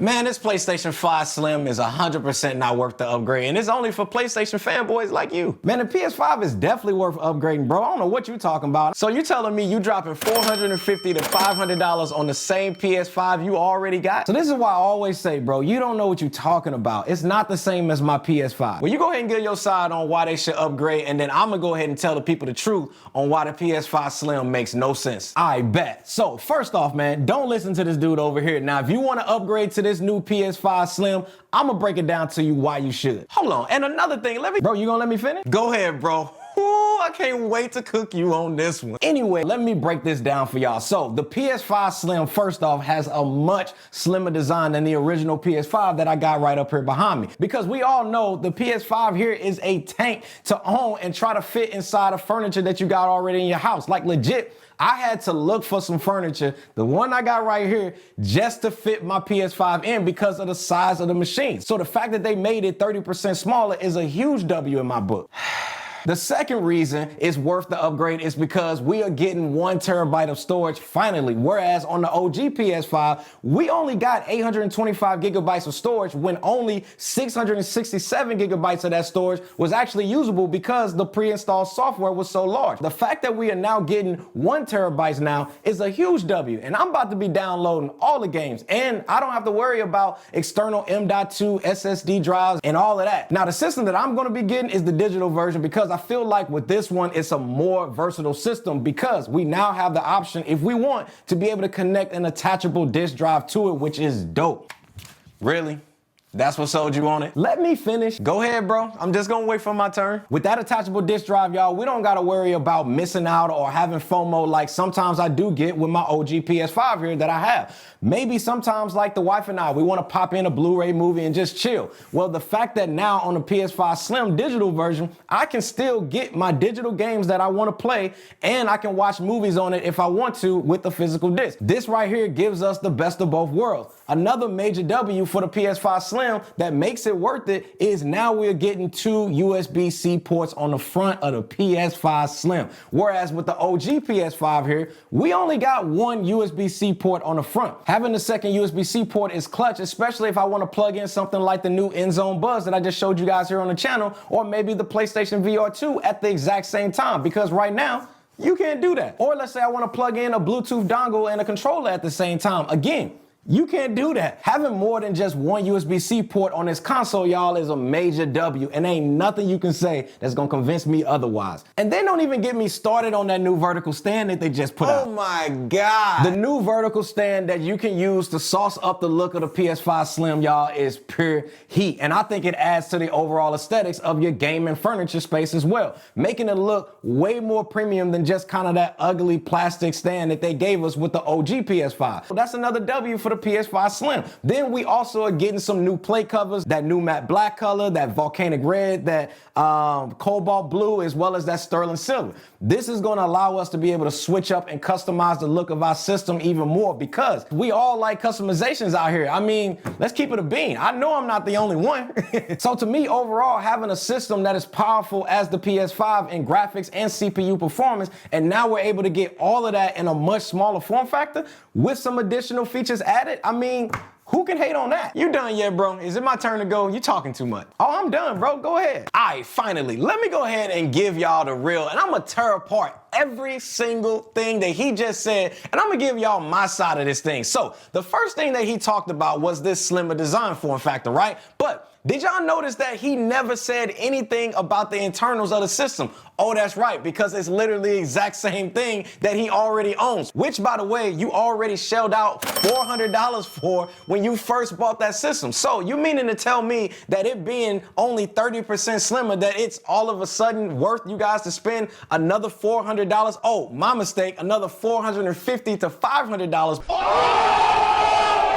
Man, this PlayStation 5 Slim is 100% not worth the upgrade, and it's only for PlayStation fanboys like you. Man, the PS5 is definitely worth upgrading, bro. I don't know what you're talking about. So you telling me you dropping $450 to $500 on the same PS5 you already got? So this is why I always say, bro, you don't know what you're talking about. It's not the same as my PS5. Well, you go ahead and get your side on why they should upgrade, and then I'm gonna go ahead and tell the people the truth on why the PS5 Slim makes no sense. I bet. So first off, man, don't listen to this dude over here. Now, if you want to upgrade to this new PS5 Slim, I'm gonna break it down to you why you should. Hold on, and another thing, bro, you gonna let me finish? Go ahead, bro. Ooh, I can't wait to cook you on this one. Anyway, let me break this down for y'all. So the PS5 Slim, first off, has a much slimmer design than the original PS5 that I got right up here behind me. Because we all know the PS5 here is a tank to own and try to fit inside of furniture that you got already in your house. Like legit, I had to look for some furniture, the one I got right here, just to fit my PS5 in because of the size of the machine. So the fact that they made it 30% smaller is a huge W in my book. The second reason it's worth the upgrade is because we are getting 1 terabyte of storage finally, whereas on the OG PS5, we only got 825 gigabytes of storage when only 667 gigabytes of that storage was actually usable because the pre-installed software was so large. The fact that we are now getting 1 terabyte now is a huge W, and I'm about to be downloading all the games, and I don't have to worry about external M.2 SSD drives and all of that. Now, the system that I'm gonna be getting is the digital version because I feel like with this one, it's a more versatile system because we now have the option, if we want, to be able to connect an attachable disk drive to it, which is dope. Really? That's what sold you on it? Let me finish. Go ahead, bro. I'm just gonna wait for my turn. With that attachable disk drive, y'all, we don't gotta worry about missing out or having FOMO like sometimes I do get with my OG PS5 here that I have. Maybe sometimes like the wife and I, we wanna pop in a Blu-ray movie and just chill. Well, the fact that now on the PS5 Slim Digital version, I can still get my digital games that I wanna play and I can watch movies on it if I want to with the physical disc. This right here gives us the best of both worlds. Another major W for the PS5 Slim that makes it worth it is now we're getting 2 USB-C ports on the front of the PS5 Slim. Whereas with the OG PS5 here, we only got 1 USB-C port on the front. Having the second USB-C port is clutch, especially if I want to plug in something like the new InZone Buzz that I just showed you guys here on the channel, or maybe the PlayStation VR 2 at the exact same time, because right now, you can't do that. Or let's say I want to plug in a Bluetooth dongle and a controller at the same time. Again, you can't do that. Having more than just 1 USB-C port on this console, y'all, is a major W, and ain't nothing you can say that's gonna convince me otherwise. And then don't even get me started on that new vertical stand that they just put out. Oh my God. The new vertical stand that you can use to sauce up the look of the PS5 Slim, y'all, is pure heat. And I think it adds to the overall aesthetics of your gaming furniture space as well, making it look way more premium than just kind of that ugly plastic stand that they gave us with the OG PS5. So that's another W for the PS5 Slim. Then we also are getting some new plate covers, that new matte black color, that volcanic red, that cobalt blue, as well as that sterling silver. This is going to allow us to be able to switch up and customize the look of our system even more because we all like customizations out here. I mean, let's keep it a bean. I know I'm not the only one. So to me, overall, having a system that is powerful as the PS5 in graphics and CPU performance, and now we're able to get all of that in a much smaller form factor with some additional features added, I mean, who can hate on that? You done yet, bro? Is it my turn to go? You talking too much. Oh, I'm done, bro. Go ahead. All right, finally, let me go ahead and give y'all the real, and I'm gonna tear apart every single thing that he just said, and I'm gonna give y'all my side of this thing. So the first thing that he talked about was this slimmer design form factor, right? But did y'all notice that he never said anything about the internals of the system? Oh, that's right, because it's literally the exact same thing that he already owns, which, by the way, you already shelled out $400 for when you first bought that system. So you meaning to tell me that it being only 30% slimmer, that it's all of a sudden worth you guys to spend another $400? Oh, my mistake, another $450 to $500.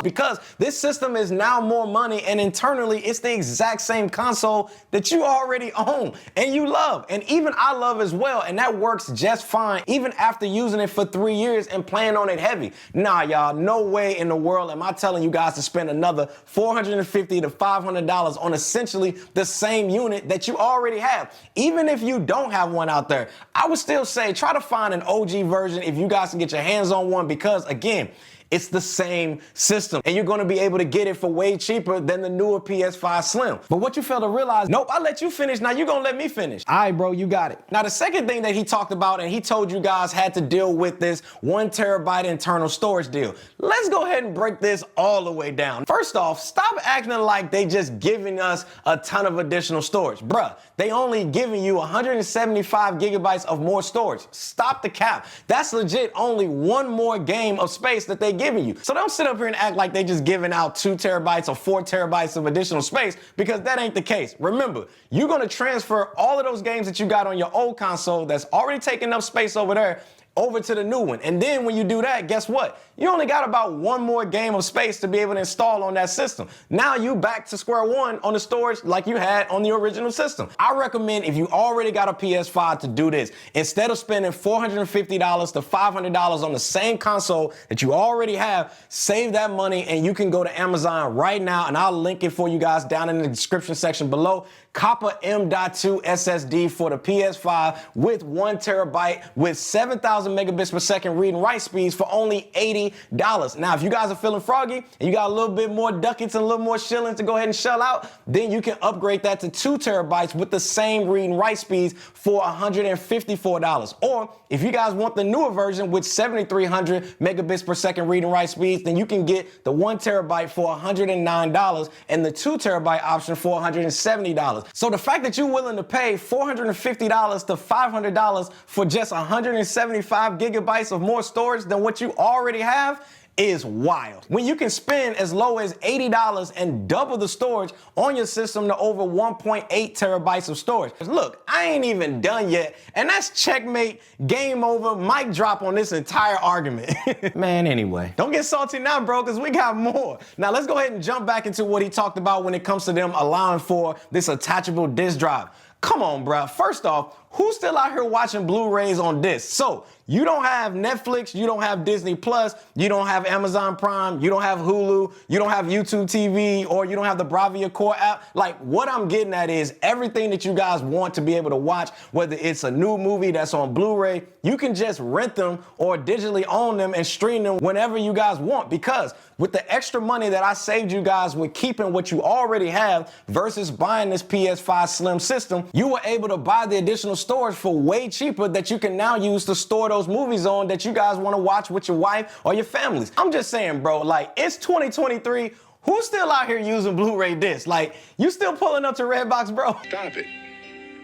Because this system is now more money, and internally it's the exact same console that you already own and you love, and even I love as well, and that works just fine even after using it for 3 years and playing on it heavy. Nah, y'all, no way in the world am I telling you guys to spend another $450 to $500 on essentially the same unit that you already have. Even if you don't have one out there, I would still say try to find an OG version if you guys can get your hands on one, because again, It's the same system, and you're gonna be able to get it for way cheaper than the newer PS5 Slim. But what you fail to realize, nope, I let you finish, now you gonna let me finish. All right, bro, you got it. Now, the second thing that he talked about, and he told you guys had to deal with this 1 terabyte internal storage deal. Let's go ahead and break this all the way down. First off, stop acting like they just giving us a ton of additional storage. Bruh, they only giving you 175 gigabytes of more storage. Stop the cap. That's legit only one more game of space that they giving you. So don't sit up here and act like they just giving out 2 terabytes or 4 terabytes of additional space, because that ain't the case. Remember, you're gonna transfer all of those games that you got on your old console that's already taking up space over there over to the new one. And then when you do that, guess what? You only got about one more game of space to be able to install on that system. Now you back to square one on the storage like you had on the original system. I recommend, if you already got a PS5, to do this. Instead of spending $450 to $500 on the same console that you already have, save that money and you can go to Amazon right now, and I'll link it for you guys down in the description section below. Copper M.2 SSD for the PS5 with 1 terabyte with 7,000 megabits per second read and write speeds for only $80. Now, if you guys are feeling froggy and you got a little bit more ducats and a little more shillings to go ahead and shell out, then you can upgrade that to 2 terabytes with the same read and write speeds for $154. Or if you guys want the newer version with 7,300 megabits per second read and write speeds, then you can get the 1 terabyte for $109 and the 2 terabyte option for $170. So the fact that you're willing to pay $450 to $500 for just 175 gigabytes of more storage than what you already have is wild. When you can spend as low as $80 and double the storage on your system to over 1.8 terabytes of storage. Look, I ain't even done yet, and that's checkmate, game over, mic drop on this entire argument. Man, anyway, don't get salty now, bro, because we got more. Now let's go ahead and jump back into what he talked about when it comes to them allowing for this attachable disk drive. Come on, bro. First off, who's still out here watching Blu-rays on disc? So you don't have Netflix, you don't have Disney Plus, you don't have Amazon Prime, you don't have Hulu, you don't have YouTube TV, or you don't have the Bravia Core app. Like, what I'm getting at is everything that you guys want to be able to watch, whether it's a new movie that's on Blu-ray, you can just rent them or digitally own them and stream them whenever you guys want. Because with the extra money that I saved you guys with keeping what you already have versus buying this PS5 Slim system, you were able to buy the additional storage for way cheaper that you can now use to store those movies on that you guys want to watch with your wife or your families. I'm just saying, bro, like, it's 2023. Who's still out here using Blu-ray discs? Like, you still pulling up to Redbox, bro? Stop it.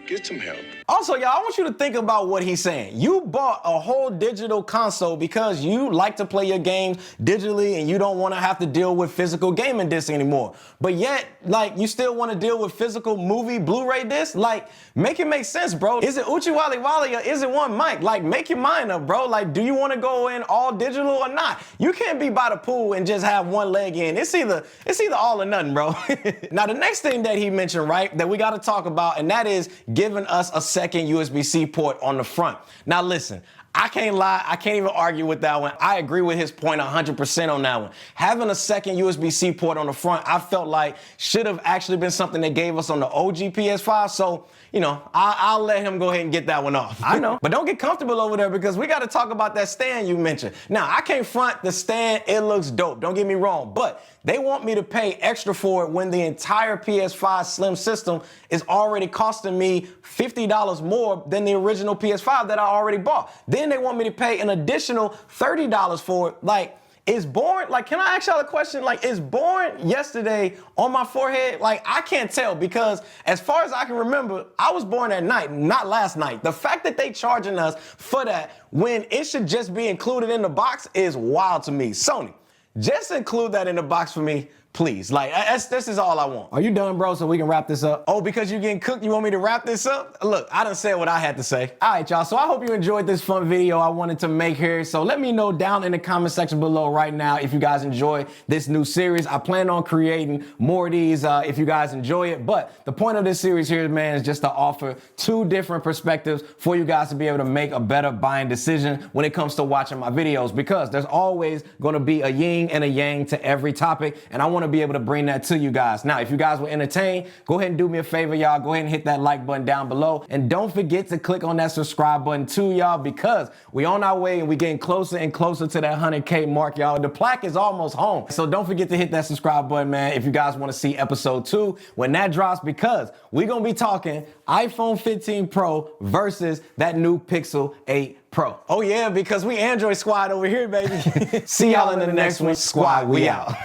Get some help. Also, y'all, I want you to think about what he's saying. You bought a whole digital console because you like to play your games digitally and you don't want to have to deal with physical gaming discs anymore. But yet, like, you still want to deal with physical movie Blu-ray discs? Like, make it make sense, bro. Is it Uchi Wally Wally or is it one mic? Like, make your mind up, bro. Like, do you want to go in all digital or not? You can't be by the pool and just have one leg in. It's either all or nothing, bro. Now, the next thing that he mentioned, right, that we got to talk about, and that is giving us a second USB-C port on the front. Now listen, I can't lie, I can't even argue with that one. I agree with his point 100% on that one. Having a second USB-C port on the front, I felt like should have actually been something they gave us on the OG PS5, so, you know, I'll let him go ahead and get that one off. I know. But don't get comfortable over there because we got to talk about that stand you mentioned. Now, I can't front the stand, it looks dope, don't get me wrong, but they want me to pay extra for it when the entire PS5 Slim system is already costing me $50 more than the original PS5 that I already bought. Then they want me to pay an additional $30 for it. Like, is born, like, can I ask y'all a question? Like, is born yesterday on my forehead? Like, I can't tell because as far as I can remember, I was born at night, not last night. The fact that they charging us for that when it should just be included in the box is wild to me. Sony, just include that in the box for me, please. Like, this is all I want. Are you done, bro, so we can wrap this up? Oh, because you're getting cooked, you want me to wrap this up? Look, I done said what I had to say. All right, y'all, so I hope you enjoyed this fun video I wanted to make here. So let me know down in the comment section below right now if you guys enjoy this new series. I plan on creating more of these if you guys enjoy it. But the point of this series here, man, is just to offer 2 different perspectives for you guys to be able to make a better buying decision when it comes to watching my videos, because there's always going to be a yin yin and a yang to every topic, and I want to be able to bring that to you guys. Now, if you guys were entertained, go ahead and do me a favor, y'all. Go ahead and hit that like button down below, and don't forget to click on that subscribe button too, y'all, because we on our way and we getting closer and closer to that 100K mark, y'all. The plaque is almost home, so don't forget to hit that subscribe button, man, if you guys want to see episode 2 when that drops, because we're gonna be talking iPhone 15 Pro versus that new Pixel 8 Pro. Oh yeah, because we Android squad over here, baby. See y'all in the next one. Squad, we out.